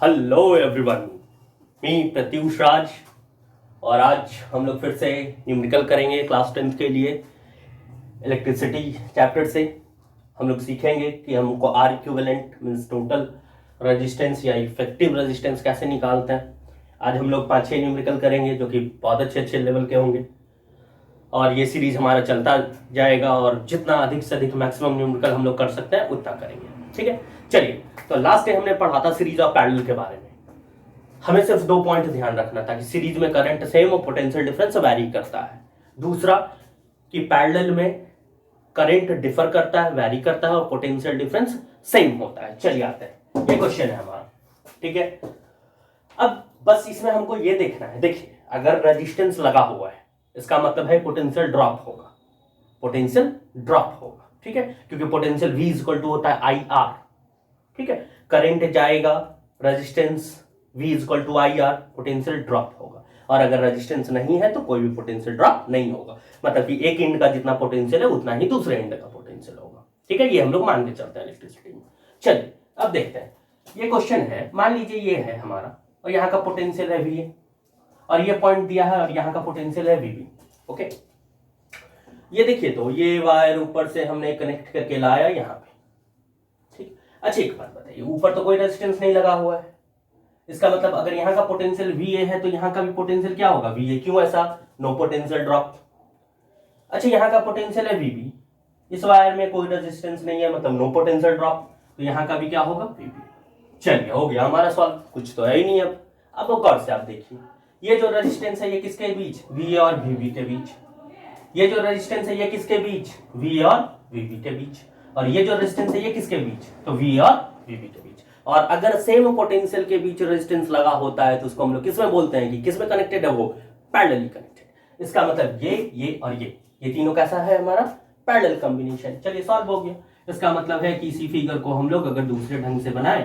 Hello everyone, मैं प्रत्युष राज। और आज हम लोग फिर से न्यूमेरिकल करेंगे क्लास 10th के लिए। इलेक्ट्रिसिटी चैप्टर से हम लोग सीखेंगे कि हमको R equivalent means total resistance या इफेक्टिव रेजिस्टेंस कैसे निकालते हैं। आज हम लोग 5-6 न्यूमेरिकल करेंगे जो कि बहुत अच्छे लेवल के होंगे और ये सीरीज हमारा चलता जाएगा और जितना अधिक से अधिक मैक्सिमम न्यूमेरिकल हम लोग कर सकते हैं उतना करेंगे। ठीक है, चलिए। तो लास्ट टाइम हमने पढ़ा था सीरीज ऑफ पैरेलल के बारे में। हमें सिर्फ 2 पॉइंट ध्यान रखना था कि सीरीज में करंट सेम और पोटेंशियल डिफरेंस वैरी करता है। दूसरा कि पैरेलल में करंट डिफर करता है, वैरी करता है और पोटेंशियल डिफरेंस सेम होता है। चलिए आते हैं, ये क्वेश्चन है हमारा। ठीक है, अब बस इसमें हमको ये देखना है। देखिए, अगर रेजिस्टेंस लगा हुआ है इसका मतलब है पोटेंशियल ड्रॉप होगा, पोटेंशियल ड्रॉप होगा। ठीक है, क्योंकि पोटेंशियल V इक्वल टू होता है IR। ठीक है, करंट जाएगा, resistance V equal to IR, potential drop होगा। और अगर रेजिस्टेंस नहीं है तो कोई भी पोटेंशियल ड्रॉप नहीं होगा, मतलब कि एक एंड का जितना पोटेंशियल है उतना ही दूसरे एंड का पोटेंशियल होगा। ठीक है, ये हम लोग मान के चलते हैं इलेक्ट्रिसिटी में। चलिए अब देखते हैं, ये क्वेश्चन है, मान लीजिए ये है हमारा और यहाँ का पोटेंशियल है VA और ये पॉइंट दिया है और यहाँ का पोटेंशियल है VB। ओके, ये देखिए, तो ये वायर ऊपर से हमने कनेक्ट करके लाया यहाँ पे। ठीक, अच्छा एक बात बताइए, ऊपर तो कोई रेजिस्टेंस नहीं लगा हुआ है, इसका मतलब अगर यहाँ का पोटेंशियल VA है तो यहाँ का भी पोटेंशियल क्या होगा, VA। क्यों ऐसा? No potential drop. अच्छा, यहाँ का पोटेंशियल है VB, इस वायर में कोई रेजिस्टेंस नहीं है, मतलब नो पोटेंशियल ड्रॉप, तो यहाँ का भी क्या होगा, VB। चलिए, हो गया हमारा सवाल, कुछ तो है ही नहीं। अब गौर से आप देखिए, ये जो रेजिस्टेंस है ये किसके बीच, VA और VB के बीच। ये जो रेजिस्टेंस है ये किसके बीच, VA और VB के बीच। और ये जो रेजिस्टेंस है ये किसके बीच, तो VA और VB के बीच। और अगर सेम पोटेंशियल के बीच रेजिस्टेंस लगा होता है तो उसको हम लोग किसमें बोलते हैं कि किसमें कनेक्टेड है, वो पैरेलली कनेक्टेड। इसका मतलब ये और ये तीनों कैसा है हमारा, पैरेलल कॉम्बिनेशन। चलिए सॉल्व हो गया। इसका मतलब है कि इसी फिगर को हम लोग अगर दूसरे ढंग से बनाए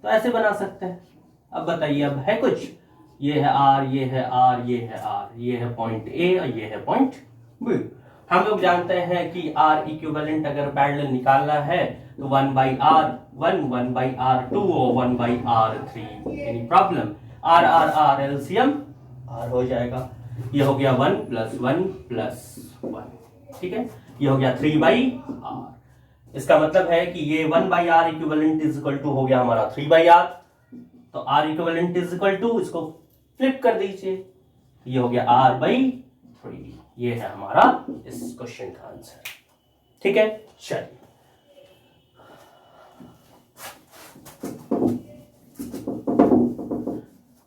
तो ऐसे बना सकते हैं। अब बताइए, अब है कुछ, ये है R, ये है R, ये है R, ये है पॉइंट A और ये है पॉइंट B। हम लोग जानते हैं कि R इक्विवेलेंट अगर पैरेलल निकालना है तो 1/R1, 1/R2 और 1/R3। Any problem? R LCM R हो जाएगा। ये हो गया 1 + 1 + 1। ठीक है, ये हो गया 3/R। इसका मतलब है कि ये 1/R equivalent is equal to हो गया हमारा 3/R। तो R equivalent is equal to, इसको फ्लिप कर दीजिए, ये हो गया R/3। ये है हमारा इस क्वेश्चन का आंसर। ठीक है,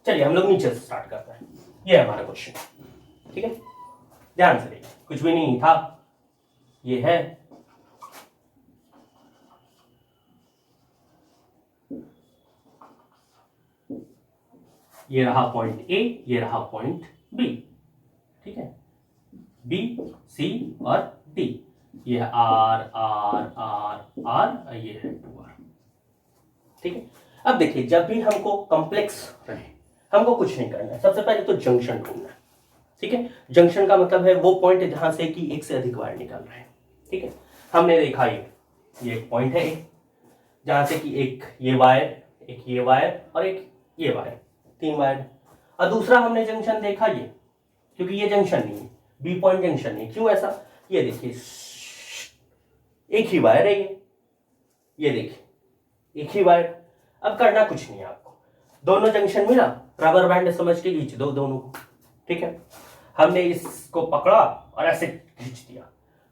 चलिए हम लोग नीचे से स्टार्ट करते हैं। ये है हमारा क्वेश्चन। ठीक है, ध्यान से देखिए, कुछ भी नहीं था, ये है ये रहा पॉइंट A, ये रहा पॉइंट B। ठीक है, B, C और D। ये है R, ये है 2R। ठीक है, अब देखिए, जब भी हमको कॉम्प्लेक्स रहे हमको कुछ नहीं करना है, सबसे पहले तो जंक्शन ढूंढना है। ठीक है, जंक्शन का मतलब है वो पॉइंट जहां से कि एक से अधिक वायर निकल रहे हैं। ठीक है, हमने देखा ये एक पॉइंट है जहां से कि एक ये वायर, एक ये वायर और एक ये वायर, 3 वायर। और दूसरा हमने जंक्शन देखा ये, क्योंकि ये जंक्शन नहीं है, बी पॉइंट जंक्शन नहीं। क्यों ऐसा? ये देखिए, एक ही वायर है ये देखिए एक ही वायर। अब करना कुछ नहीं है आपको, दोनों जंक्शन मिला, रबर बैंड समझ के खींच दो दोनों को। ठीक है, हमने इसको पकड़ा और ऐसे खींच दिया,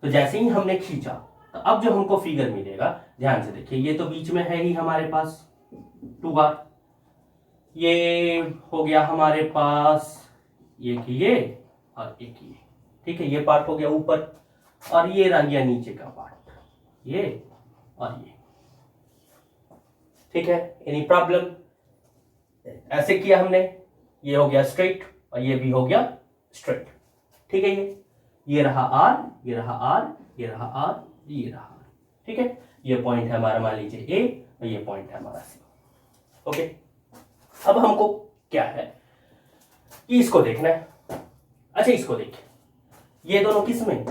तो जैसे ही हमने खींचा तो अब जो हमको फिगर मिलेगा, ध्यान से देखिए, ये तो बीच में है ही हमारे पास 2R। ये हो गया हमारे पास एक ये और एक ये। ठीक है, ये पार्ट हो गया ऊपर और ये रह गया नीचे का पार्ट, ये और ये। ठीक है, एनी प्रॉब्लम? ऐसे किया हमने, ये हो गया स्ट्रेट और ये भी हो गया स्ट्रेट। ठीक है, ये रहा R, ये रहा R, ये रहा R, ये रहा R। ठीक है, ये पॉइंट है हमारा, मान लीजिए A और ये पॉइंट है हमारा C। ओके, अब हमको क्या है कि इसको देखना है। अच्छा, इसको देखिए, ये दोनों किस में,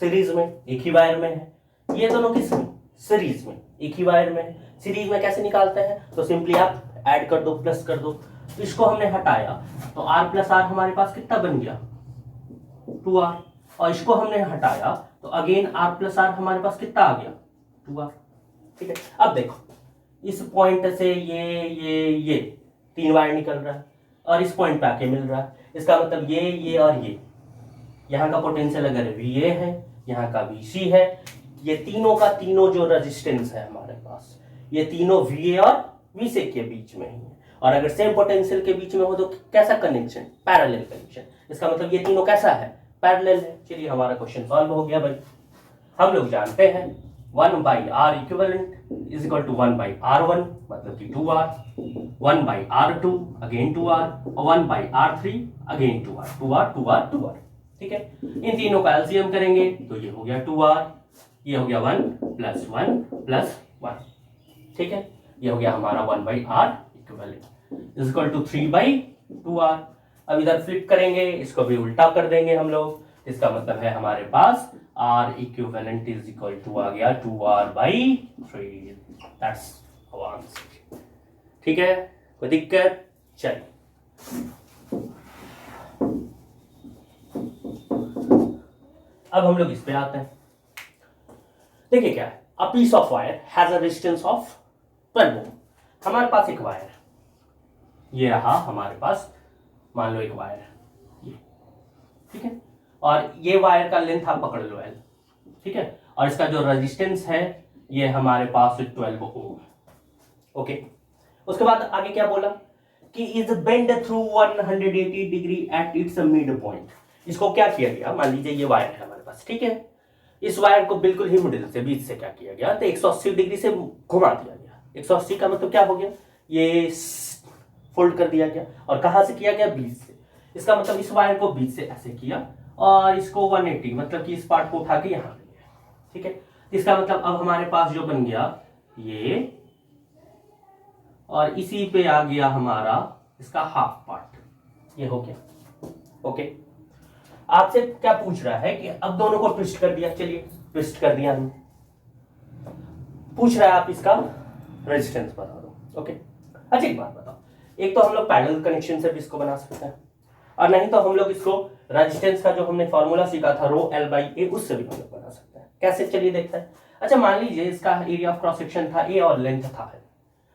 सीरीज में, एक ही वायर में है। ये दोनों किस में, सीरीज में, एक ही वायर में है। सीरीज में कैसे निकालते हैं, तो सिंपली आप ऐड कर दो, प्लस कर दो। तो इसको हमने हटाया तो r प्लस आर हमारे पास कितना बन गया 2r, और इसको हमने हटाया तो अगेन r प्लस आर हमारे पास कितना आ गया 2r। ठीक है, अब देखो इस पॉइंट से ये 3 वायर निकल रहा है और इस पॉइंट पे आके मिल रहा है। इसका मतलब ये और ये, यहाँ का पोटेंशियल अगर VA है, यहाँ का VC है, ये तीनों का तीनों जो रेजिस्टेंस है हमारे पास, ये तीनों VA और VC के बीच में ही है। और अगर सेम पोटेंशियल के बीच में हो तो कैसा कनेक्शन, पैरेलल कनेक्शन। इसका मतलब ये तीनों कैसा है, पैरेलल है। चलिए हमारा क्वेश्चन सॉल्व हो गया भाई। हम लोग जानते हैं 1/R equivalent is equal to 1/R1 मतलब कि 2R, 1/R2 अगेन 2R, और 1/R3 again 2R, 2R 2R 2R। ठीक है, इन तीनों का एलसीएम करेंगे तो ये हो गया 2R, ये हो गया 1 + 1 + 1। ठीक है, ये हो गया हमारा 1/R equivalent is equal to 3/2R। अब इधर फ्लिप करेंगे, इसको भी उल्टा कर देंगे हम लोग। इसका मतलब है हमारे पास R equivalent is equal to आ गया 2R/3। That's our answer. ठीक है, कोई दिक्कत? चलिए अब हम लोग इस पे आते हैं। देखिए क्या है, a piece of wire has a resistance of 12 ohm. हमारे पास एक वायर है, ये रहा हमारे पास, मान लो एक वायर है ये, ठीक है, और ये वायर का लेंथ आप पकड़ लो L, ठीक है, और इसका जो रेजिस्टेंस है ये हमारे पास 12 ओम। ओके, उसके बाद आगे क्या बोला कि is bend through 180 degree at its mid point. इसको क्या किया गया, मान लीजिए ये वायर है हमारे पास, ठीक है, इस वायर को बिल्कुल ही मिडिल से, बीच से क्या किया गया तो 180 डिग्री से घुमा दिया गया। 180 का मतलब क्या हो गया, ये फोल्ड कर दिया गया, और कहां से किया गया, बीच से। इसका मतलब इस वायर को बीच से ऐसे किया और इसको 180 मतलब कि इस पार्ट को उठा के यहां ले गया। ठीक है, इसका मतलब अब हमारे पास जो बन गया ये, और इसी पे आ गया हमारा इसका हाफ पार्ट, ये हो गया। ओके, आपसे क्या पूछ रहा है कि अब दोनों को ट्विस्ट कर दिया, चलिए ट्विस्ट कर दिया हमने। पूछ रहा है आप इसका रेजिस्टेंस बता दो। ओके, अच्छा एक बात बताओ, एक तो हम लोग पैरेलल कनेक्शन से भी इसको बना सकते हैं, और नहीं तो हम लोग इसको रेजिस्टेंस का जो हमने फॉर्मूला सीखा था ρL/A, उससे भी हम लोग बना सकते हैं। कैसे, चलिए देखते हैं। अच्छा मान लीजिए इसका एरिया ऑफ क्रॉस सेक्शन था A और लेंथ था है,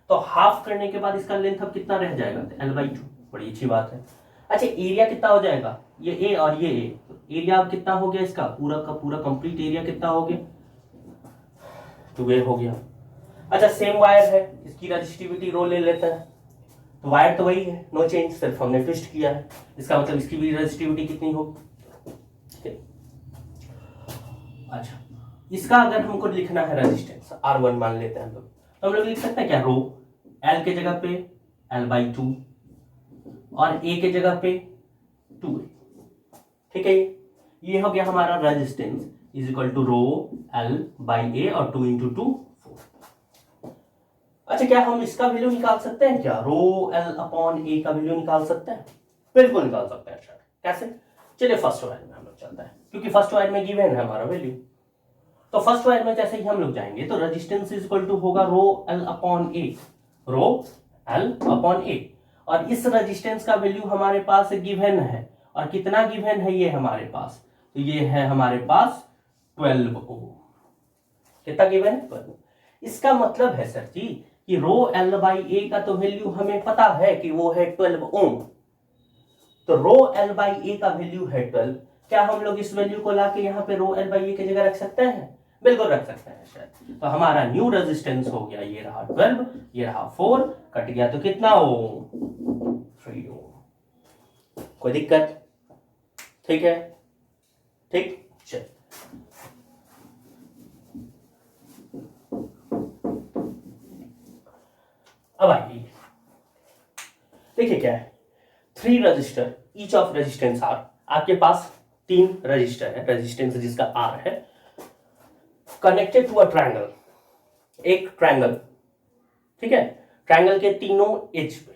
तो हाफ करने के बाद इसका लेंथ अब कितना रह जाएगा, L/2। बड़ी अच्छी बात है। अच्छा एरिया कितना हो जाएगा, ये A और ये A, तो एरिया अब कितना हो गया इसका, पूरा का पूरा कंप्लीट एरिया कितना हो गया, 2A हो गया। अच्छा सेम वायर है, इसकी रेजिस्टिविटी रो ले लेते हैं, तो वायर तो वही है, नो चेंज, सिर्फ हमने ट्विस्ट किया है। इसका मतलब इसकी भी रेजिस्टिविटी कितनी होगी। अच्छा इसका अगर हमको लिखना है रेजिस्टेंस R1 मान लेते हैं हम लोग, तो हम लोग लिख सकते हैं क्या, रो L के जगह पे L/2 और A के जगह पे 2A। ठीक है, ये हो गया हमारा resistance is equal to rho L/A और 2 × 2 4। अच्छा क्या हम इसका वैल्यू निकाल सकते हैं क्या, रो L/A का वैल्यू निकाल सकते हैं, बिल्कुल निकाल सकते हैं सर। कैसे, चलिए फर्स्ट वायर में हम लोग चलते हैं, क्योंकि फर्स्ट वायर में गिवन है हमारा वैल्यू। तो फर्स्ट वायर में जैसे ही हम लोग जाएंगे तो रेजिस्टेंस इज इक्वल टू होगा रो L/A, रो L/A, और इस रेजिस्टेंस का वैल्यू हमारे पास गिवन है, और कितना गिवन है ये हमारे पास, तो ये है हमारे पास 12 ओम। कितना गिवन है, 12। इसका मतलब है सर जी कि रो L/A का तो वैल्यू हमें पता है कि वो है 12 ओम, तो रो L/A का वैल्यू है 12। क्या हम लोग इस वैल्यू को लाके यहाँ पे रो L/A की जगह रख सकते हैं, बिल्कुल रख सकते हैं सर। तो हमारा न्यू रेजिस्टेंस हो गया, ये रहा 12, ये रहा 4, कट गया तो कितना ओम, 3 ओम। कोई दिक्कत, ठीक है, ठीक, चल अब आइए देखिए क्या है, 3 register each of resistance R। आपके पास 3 रजिस्टर है, रेजिस्टेंस जिसका R है, कनेक्टेड टू अ ट्रायंगल, एक ट्रायंगल, ठीक है, ट्रायंगल के तीनों एज पे,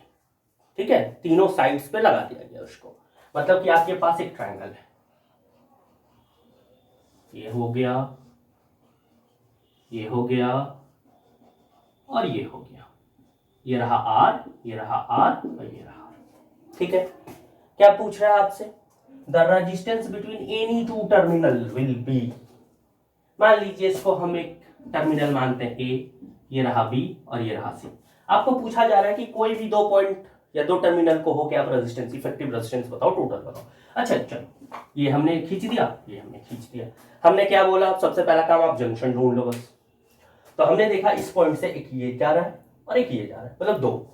ठीक है, तीनों साइड्स पे लगा दिया गया उसको। मतलब कि आपके पास एक ट्रायंगल है, ये हो गया, ये हो गया, और ये हो गया, ये रहा आर, ये रहा आर और ये रहा आर। ठीक है, क्या पूछ रहा है आपसे? The resistance between any two terminal will be, मान लीजिए इसको हम एक टर्मिनल मानते हैं ए, ये रहा बी और ये रहा सी। आपको पूछा जा रहा है कि कोई भी दो पॉइंट या दो टर्मिनल को हो क्या आप रेजिस्टेंस, इफेक्टिव रेजिस्टेंस बताओ, टोटल बताओ। अच्छा चलो, ये हमने खींच दिया, ये हमने खींच दिया। हमने क्या बोला, सबसे पहला काम आप जंक्शन ढूंढ लो बस। तो हमने देखा इस पॉइंट से एक ये जा रहा है और एक ये जा रहा है, मतलब दो।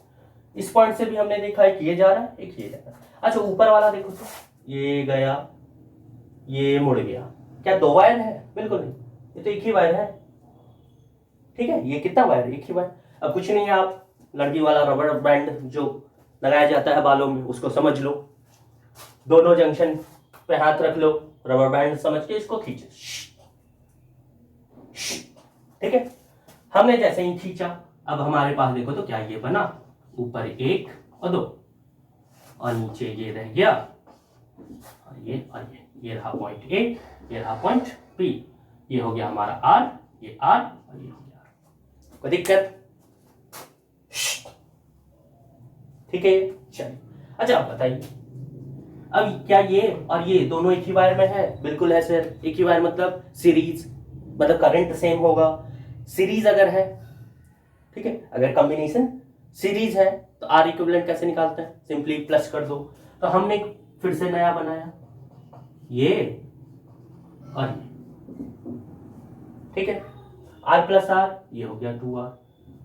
इस पॉइंट से भी हमने देखा एक ये जा रहा है, एक ये जा रहा है। अच्छा ऊपर वाला देखो तो, ये गया, ये मुड़ गया, क्या दो वायर है? बिल्कुल नहीं, ये तो एक ही वायर है। ठीक है, ये कितना वायर? एक ही वायर। अब कुछ नहीं है, आप लड़की वाला रबर बैंड जो लगाया जाता है बालों में उसको समझ लो, दोनों जंक्शन पे हाथ रख लो, रबर बैंड समझ के इसको खींचो। ठीक है, हमने जैसे ही खींचा, अब हमारे पास देखो तो क्या ये बना, ऊपर एक और दो और नीचे ये रह गया और ये रहा पॉइंट ए, ये रहा पॉइंट बी, ये हो गया हमारा आर, ये आर और ये हो गया आर। कोई दिक्कत? ठीक है, चलिए। अच्छा आप बताइए, अब क्या ये और ये दोनों एक ही वायर में है? बिल्कुल है सर, एक ही वायर मतलब सीरीज, मतलब करंट सेम होगा। सीरीज अगर है, ठीक है, अगर कॉम्बिनेशन सीरीज है तो आर इक्विवेलेंट कैसे निकालते हैं? सिंपली प्लस कर दो। तो हमने फिर से नया बनाया, ये और ये, ठीक है, आर प्लस आर, ये हो गया 2r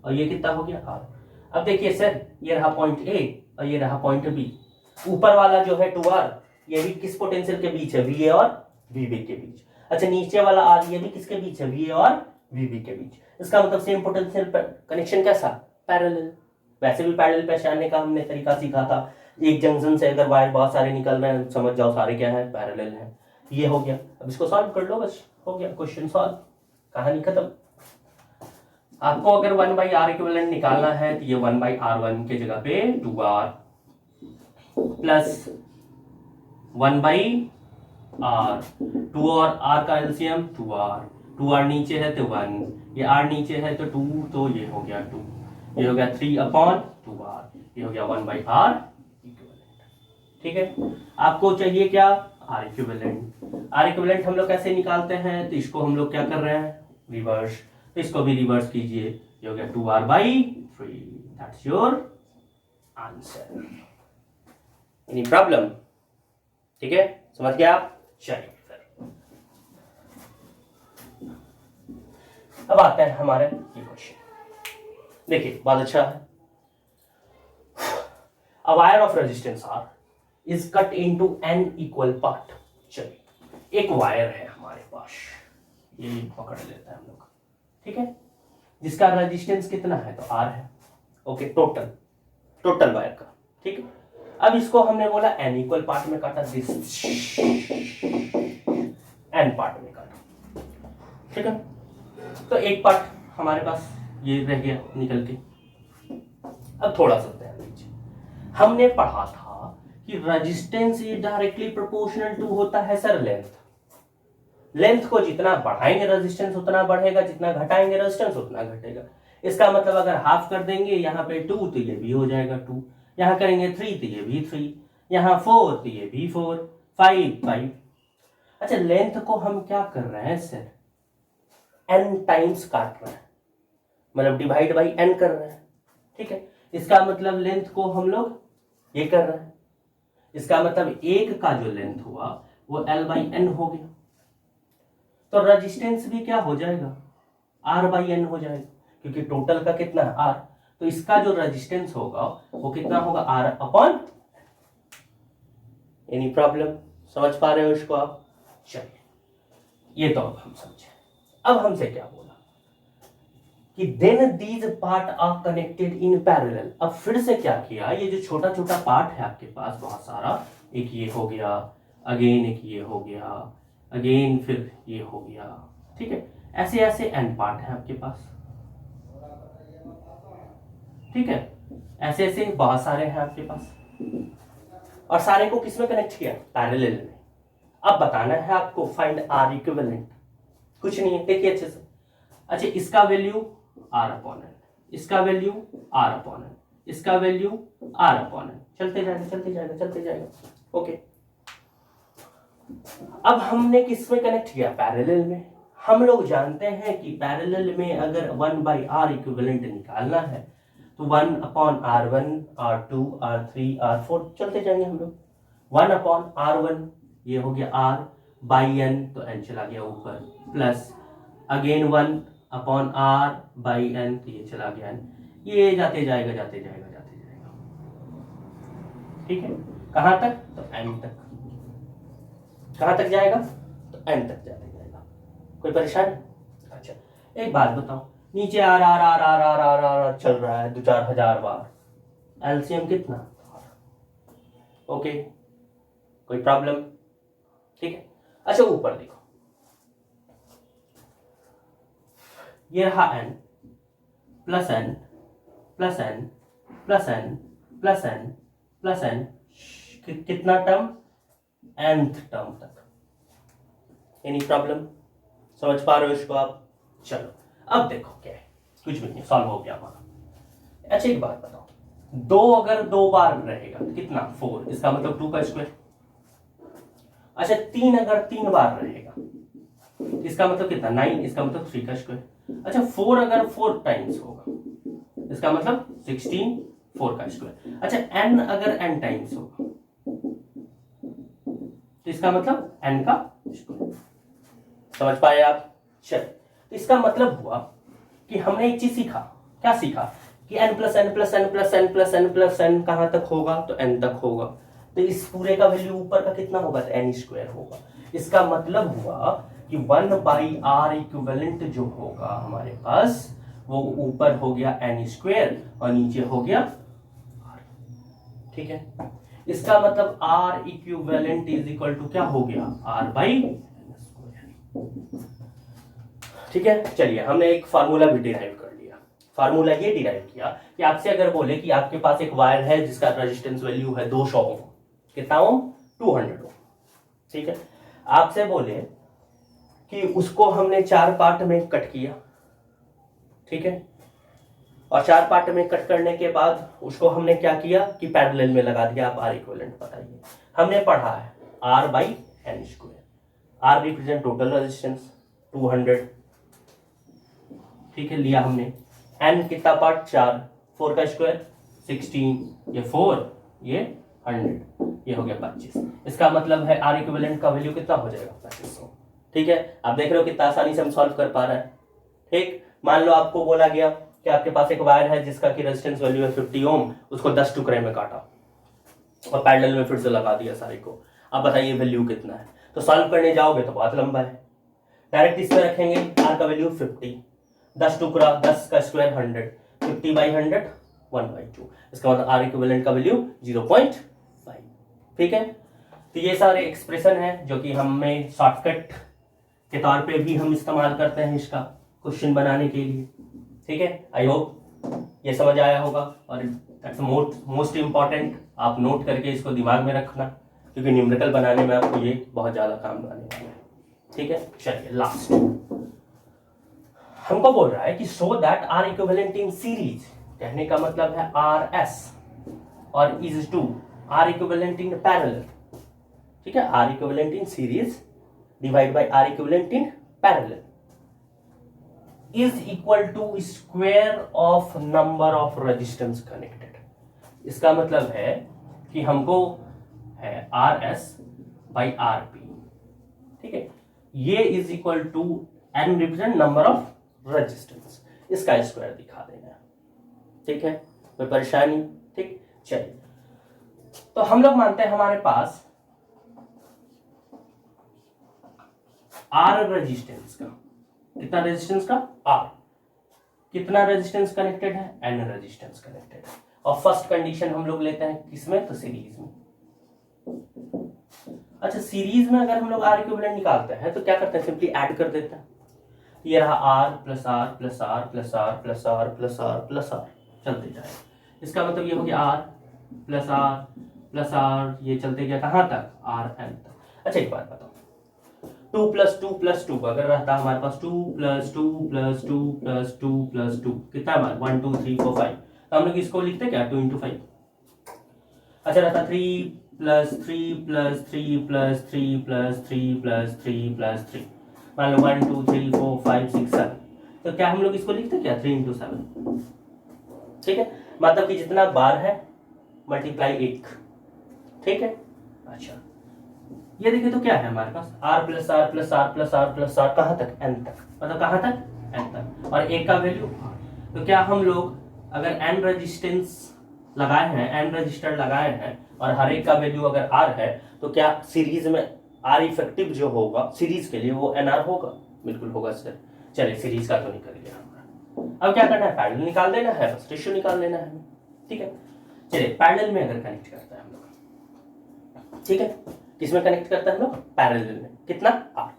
और ये कितना हो गया आर। अब देखिए सर, ये रहा पॉइंट ए और ये रहा पॉइंट बी, ऊपर वाला जो है 2r, ये भी किस पोटेंशियल के बीच है? VA और VB के बीच। अच्छा नीचे वाला आर, ये भी किसके बीच है? VA और VB के बीच। इसका मतलब सेम पोटेंशियल कनेक्शन कैसा? पैरेलल। वैसे भी पैरेलल पहचानने का हमने तरीका सीखा था, एक जंक्शन से अगर वायर बहुत सारे निकल रहे हैं, समझ जाओ सारे क्या है? पैरेलल है। ये हो गया, अब इसको सॉल्व कर लो, बस हो गया, क्वेश्चन सॉल्व, कहानी खत्म। आपको अगर 1/r इक्विवेलेंट निकालना है तो ये 1/r1 के जगह पे 2r प्लस 1/r, 2 और r का एलसीएम 2r, 2r नीचे है तो 1, ये r नीचे है तो 2, तो ये हो गया 2, ये हो गया 3/2r, ये हो गया 1/r इक्विवेलेंट। ठीक है, आपको चाहिए क्या? r equivalent. r इक्विवेलेंट हम लोग कैसे निकालते हैं? तो इसको हम लोग क्या कर रहे हैं? रिवर्स। तो इसको भी रिवर्स कीजिए, ये हो गया 2r/3, that's your answer. Any problem? ठीक है, समझ गए आप? चलिए फिर अब आते हैं हमारे ये क्वेश्चन। देखिए बहुत अच्छा है। A wire of resistance R is cut into n equal part। चलिए एक वायर है हमारे पास, ये पकड़ लेते हैं हम लोग, ठीक है, जिसका रेजिस्टेंस कितना है? तो R है। ओके, टोटल वायर का, ठीक है। अब इसको हमने बोला n इक्वल पार्ट में काटा, दिस n पार्ट में काटा, ठीक है। तो एक पार्ट हमारे पास ये रह गया निकल के। अब थोड़ा सा ध्यान दीजिए, हमने पढ़ा था कि resistance is directly proportional to होता है सर लेंथ को जितना बढ़ाएंगे रेजिस्टेंस उतना बढ़ेगा, जितना घटाएंगे रेजिस्टेंस उतना घटेगा। इसका मतलब अगर हाफ कर देंगे यहाँ पे 2 तो ये भी हो जाएगा 2, यहाँ करेंगे 3 तो ये भी 3, यहाँ 4 तो ये भी 4, 5। अच्छा लेंथ को हम क्या कर रहे हैं सर? n टाइम्स काट रहे हैं, मतलब डिवाइड बाई n कर रहे हैं, ठीक है। इसका मतलब लेंथ को हम लोग ये कर रहे हैं, इसका मतलब एक का जो लेंथ हुआ वो L/n हो गया। तो रेजिस्टेंस भी क्या हो जाएगा? R/n हो जाएगा, क्योंकि टोटल का कितना है R, तो इसका जो रेजिस्टेंस होगा वो कितना होगा? R/n। Any problem? समझ पा रहे हो इसको आप? चलिए ये तो अब हम समझे। अब हमसे क्या बोला कि then these part are connected in parallel. अब फिर से क्या किया, ये जो छोटा छोटा पार्ट है आपके पास बहुत सारा, एक ये हो गया, अगेन एक ये हो गया, अगेन फिर ये हो गया, ठीक है। ऐसे ऐसे n पार्ट है आपके पास, ठीक है, ऐसे ऐसे बहुत सारे हैं आपके पास, और सारे को किसमें कनेक्ट किया? पैरेलल में। अब बताना है आपको फाइंड R इक्विवेलेंट। कुछ नहीं है, देखिए अच्छे से। अच्छा इसका वैल्यू R/n, इसका वैल्यू r अपॉन n, इसका वैल्यू r अपॉन n, चलते जाएगा। ओके, अब हमने किसमें कनेक्ट किया? पैरेलल में। हम लोग जानते हैं कि पैरेलल में अगर 1/r इक्विवेलेंट निकालना है तो 1/r1, r2, r3, r4 चलते जाएंगे हम लोग। 1/r1 ये हो गया r/n, तो n चला गया ऊपर, प्लस अगेन 1/r/n, तो ये चला गया n, ये जाते जाएगा। ठीक है, कहां तक? तो n तक। कहां तक जाएगा? तो n तक जाते जाएगा। कोई परेशानी? अच्छा, एक बात बताओ, नीचे आर चल रहा है 2-4 हजार बार, एलसीएम कितना? ओके, कोई प्रॉब्लम? ठीक है। अच्छा, ऊपर देखो, ये रहा n plus n plus n plus n plus n plus n, कितना टर्म? nth टर्म तक। Any problem? समझ पा रहे हो इसको आप? चलो, अब देखो क्या है, कुछ भी नहीं, सॉल्व हो गया हमारा। अच्छा, एक बात बताओ, 2 अगर 2 बार रहेगा तो कितना? 4, इसका मतलब 2 का स्क्वायर। अच्छा, 3 अगर 3 बार रहेगा इसका मतलब कितना? 9, इसका मतलब 3 का स्क्वायर। अच्छा, 4 अगर 4 टाइम्स होगा इसका मतलब 16, 4 का स्क्वायर। अच्छा, n अगर n टाइम्स होगा तो इसका मतलब n का स्क्वायर। समझ पाए आप? चल, तो इसका मतलब हुआ कि हमने एक चीज सीखा। क्या सीखा? कि n plus n plus n plus n plus n plus n कहां तक होगा? तो n तक होगा। तो इस पूरे का वैल्यू ऊपर का कितना होगा? तो n स्क्वायर होगा। इसका मतलब हुआ कि 1/r इक्विवेलेंट जो होगा हमारे पास वो ऊपर हो गया n स्क्वायर और नीचे हो गया r। ठीक है, इसका मतलब r equivalent is equal to क्या हो गया? r/n square. ठीक है, चलिए, हमने एक फार्मूला भी डिराइव कर लिया। फार्मूला ये डिराइव किया कि आपसे अगर बोले कि आपके पास एक वायर है जिसका रेजिस्टेंस वैल्यू है 200 ओम, कितना ओम? 200 ओम। ठीक है, आपसे बोले कि उसको हमने 4 पार्ट में कट किया। ठीक है, और 4 पार्ट में कट करने के बाद उसको हमने क्या किया कि पैरेलल में लगा दिया। आप आर इक्विवेलेंट बताइए। हमने पढ़ा है r/n square. r represent total resistance 200। ठीक है, लिया हमने। n कितना पार्ट? 4, 4 का स्क्वायर 16, ये 4, ये 100, ये हो गया 25। इसका मतलब है r इक्विवेलेंट का वैल्यू कितना हो जाएगा? 2500। ठीक है, आप देख रहे हो कितना आसानी से हम सॉल्व कर पा रहे हैं। ठीक, मान लो आपको बोला गया कि आपके पास एक वायर है जिसका की रेजिस्टेंस वैल्यू है 50 ओम, उसको 10 टुकड़े में काटा और पैरेलल में फिर से लगा दिया सारे को। अब बताइए वैल्यू कितना है? तो सॉल्व करने जाओगे तो बहुत लंबा है। डायरेक्ट इसमें रखेंगे, r का वैल्यू 50, 10 टुकड़ा, 10 का स्क्वायर 100, 50/100 1/2। इसका मतलब r इक्विवेलेंट का वैल्यू 0.5। ठीक है, तो ये सारे एक्सप्रेशन है जो कि हमें शॉर्टकट के तौर पे भी हम इस्तेमाल करते हैं इसका क्वेश्चन बनाने के लिए। ठीक है, आई होप ये समझ आया होगा। और दैट्स मोस्ट इंपॉर्टेंट, आप नोट करके इसको दिमाग में रखना, क्योंकि न्यूमेरिकल बनाने में आपको ये बहुत ज्यादा काम आने वाला है। ठीक है, चलिए लास्ट हमको बोल रहा है कि so that R equivalent in series, कहने का मतलब है RS और is to R equivalent in parallel. ठीक है, R equivalent in series divide by R equivalent in parallel is equal to square of number of resistance connected. इसका मतलब है कि हमको है RS बाई RP। ठीक है, ये is equal to n represent number of resistance, इसका स्क्वायर दिखा देना। ठीक है, कोई परेशानी? ठीक, चलिए, तो हम लोग मानते हैं हमारे पास R रेजिस्टेंस का, कितना रेजिस्टेंस का? R। कितना रेजिस्टेंस कनेक्टेड है? N रेजिस्टेंस कनेक्टेड है। और फर्स्ट कंडीशन हम लोग लेते हैं किसमें? तो सीरीज में। अच्छा, सीरीज में अगर हम लोग R इक्विवेलेंट निकालते हैं तो क्या करते हैं? सिंपली ऐड कर देते हैं। ये रहा R plus R plus R plus R plus R plus R plus R, चलते जाए। इसका मतलब ये हो गया R प्लस R, ये चलते गया कहां तक? RN तक। अच्छा, एक बात बताओ, 2 + 2 + 2 अगर रहता हमारे पास 2 + 2 + 2 + 2 + 2 कितना हमारा 1 2 3 4 5, तो हम लोग इसको लिखते क्या 2 × 5। अच्छा रहता 3 + 3 + 3 + 3 + 3 + 3 + 3, मान लो 1 2 3 4 5 6 7, तो क्या हम लोग इसको लिखते क्या 3 × 7। ठीक है, मतलब कि जितना बार है मल्टीप्लाई 1। ठीक है, अच्छा ये देखिए तो क्या है हमारे पास r + r + r + r + r कहाँ तक n तक, मतलब कहाँ तक n तक, और एक का वैल्यू r। तो क्या हम लोग अगर n रेजिस्टेंस लगाए हैं, n रजिस्टर लगाए हैं और हर एक का वैल्यू अगर r है, तो क्या सीरीज में r इफेक्टिव जो होगा सीरीज के लिए वो nr होगा? बिल्कुल होगा सर। चलिए सीरीज का तो निकल गया हमारा, अब क्या करना है पैरेलल निकाल देना है, बस रेशियो निकाल लेना है। ठीक है, चलिए पैरेलल में अगर कनेक्ट करता है हम लोग, ठीक है किसमें कनेक्ट करता है हम लोग पैरेलल में, कितना r।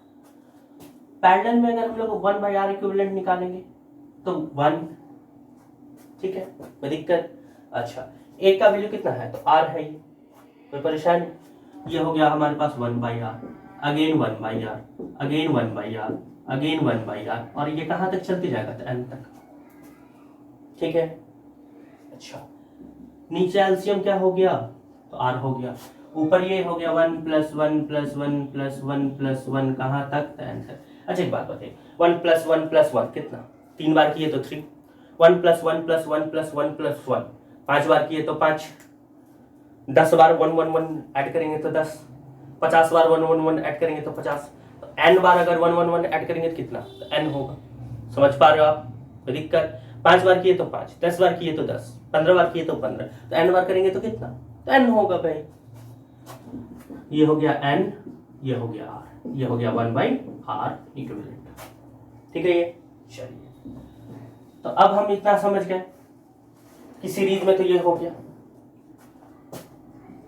पैरेलल में अगर हम लोग 1/r इक्विवेलेंट निकालेंगे तो 1, ठीक है कोई दिक्कत। अच्छा एक का वैल्यू कितना है तो r है, ये कोई परेशानी। ये हो गया हमारे पास 1/r, again 1/r, again 1/r, again 1/r, और ये कहाँ तक चलते जाएगा तो n तक। ठीक है, अच्छा नीचे एलसीएम क्या हो गया तो r हो गया, ऊपर ये हो गया 1 + 1 + 1 + 1 + 1 कहाँ तक तो n तक। अच्छा एक बात बताइए 1 + 1 + 1 कितना, 3 बार किए तो 3, 1 + 1 + 1 + 1 + 1 5 बार किए तो 5, 10 बार 1 1 1 ऐड करेंगे तो 10, 50 बार 1 1 1 ऐड करेंगे तो 50, तो n बार अगर 1 1 1 ऐड करेंगे तो कितना तो n होगा। समझ पा रहे हो आप, कोई दिक्कत। 5 बार किए तो 5, 10 बार किए तो 10, 15 बार किए तो 15, तो n बार करेंगे तो कितना तो n होगा भाई। ये हो गया n, ये हो गया r, ये हो गया 1/r इक्विवेलेंट। ठीक है, ये चलिए तो अब हम इतना समझ गए कि सीरीज में तो ये हो गया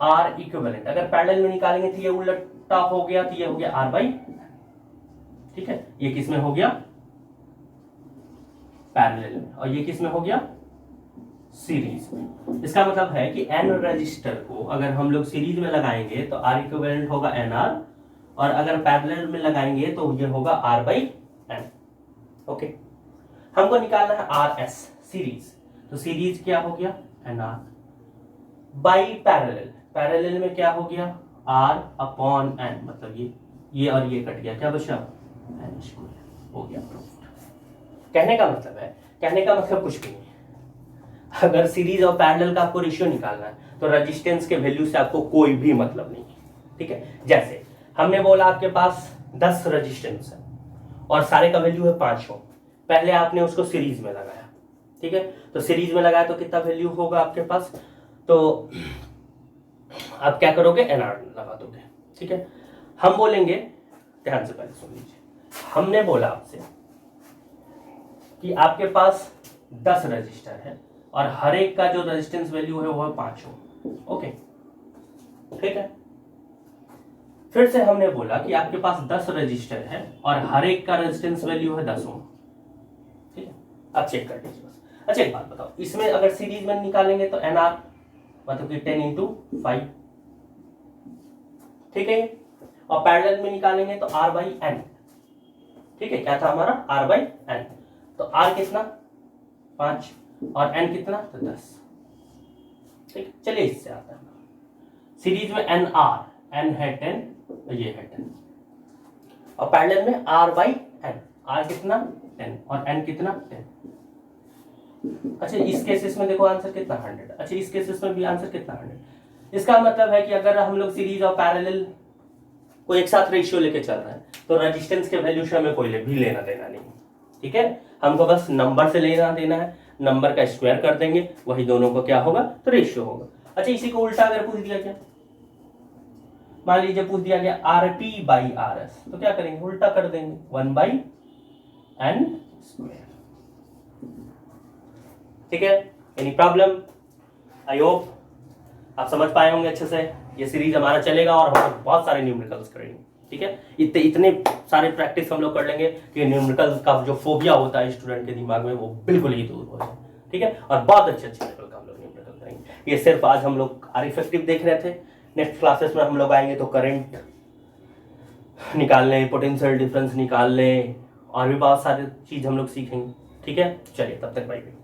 r इक्विवेलेंट, अगर पैरेलल में निकालेंगे तो ये उल्टा हो गया, तो ये हो गया r/, ठीक है ये किस में हो गया पैरेलल में, और ये किस में हो गया सीरीज में। इसका मतलब है कि n रजिस्टर को अगर हम लोग सीरीज में लगाएंगे तो r इक्विवेलेंट होगा nr, और अगर पैरेलल में लगाएंगे तो ये होगा r/n। ओके, हमको निकालना है rs सीरीज, तो सीरीज क्या हो गया nr बाई पैरेलल, पैरेलल में क्या हो गया r/n, मतलब ये और ये कट गया, क्या बचा n², हो गया प्रूफ। कहने का मतलब है, कहने का मतलब कुछ भी नहीं, अगर सीरीज और पैरेलल का आपको रेशियो निकालना है तो रेजिस्टेंस के वैल्यू से आपको कोई भी मतलब नहीं है। ठीक है, जैसे हमने बोला आपके पास 10 रेजिस्टेंस है और सारे का वैल्यू है 5 ओम, पहले आपने उसको सीरीज में लगाया, ठीक है तो सीरीज में लगाया तो कितना वैल्यू होगा आपके पास, तो आप क्या करोगे एनआर लगा दोगे। ठीक है, हम बोलेंगे, ध्यान से पहले सुन लीजिए, हमने बोला आपसे कि आपके पास 10 रजिस्टर है और हर एक का जो रेजिस्टेंस वैल्यू है वो है 5 ओम। ओके, ठीक है, फिर से हमने बोला कि आपके पास 10 रजिस्टर है और हर एक का रेजिस्टेंस वैल्यू है 10 ओम। ठीक है, अब चेक कर लीजिए बस। अच्छा एक बात बताओ, इसमें अगर सीरीज में निकालेंगे तो एनआर मतलब कि 10 × 5, ठीक है, और पैरेलल में निकालेंगे तो r/n। ठीक है, क्या था हमारा r/n, तो r कितना 5 और n कितना तो 10। ठीक, चलिए इससे आता है सीरीज में nr, n है 10 तो ये है 10, और पैरेलल में r/n, r कितना 10 और n कितना 10। अच्छा इस केसेस में देखो आंसर कितना 100, अच्छा इस केसेस में भी आंसर कितना 100। इसका मतलब है कि अगर हम लोग सीरीज और पैरेलल को एक साथ रेशियो लेके चल रहे हैं तो रेजिस्टेंस के वैल्यू से हमें कोई भी लेना देना नहीं। ठीक है, हमको बस नंबर से लेना देना है, नंबर का स्क्वायर कर देंगे, वही दोनों को क्या होगा तो रेशियो होगा। अच्छा इसी को उल्टा अगर पूछ दिया गया, मान लीजिए पूछ दिया गया RP/RS, तो क्या करेंगे उल्टा कर देंगे 1/n²। ठीक है, एनी प्रॉब्लम? आई होप आप समझ पाए होंगे अच्छे से। ये सीरीज हमारा चलेगा और हम लोग बहुत सारे न्यूमेरिकल्स करेंगे। ठीक है, इतने सारे प्रैक्टिस हम लोग कर लेंगे कि न्यूमेरिकल्स का जो फोबिया होता है स्टूडेंट के दिमाग में वो बिल्कुल ही दूर हो जाए। ठीक है, और बहुत अच्छे लेवल का हम लोग न्यूमेरिकल करेंगे। ये सिर्फ आज हम लोग आर इफेक्टिव देख रहे थे, नेक्स्ट क्लासेस में हम लोग आएंगे तो करंट निकालने, पोटेंशियल डिफरेंस निकालने, और भी बहुत सारी चीज़ हम लोग सीखेंगे। ठीक है, चलिए तब तक बाय बाय।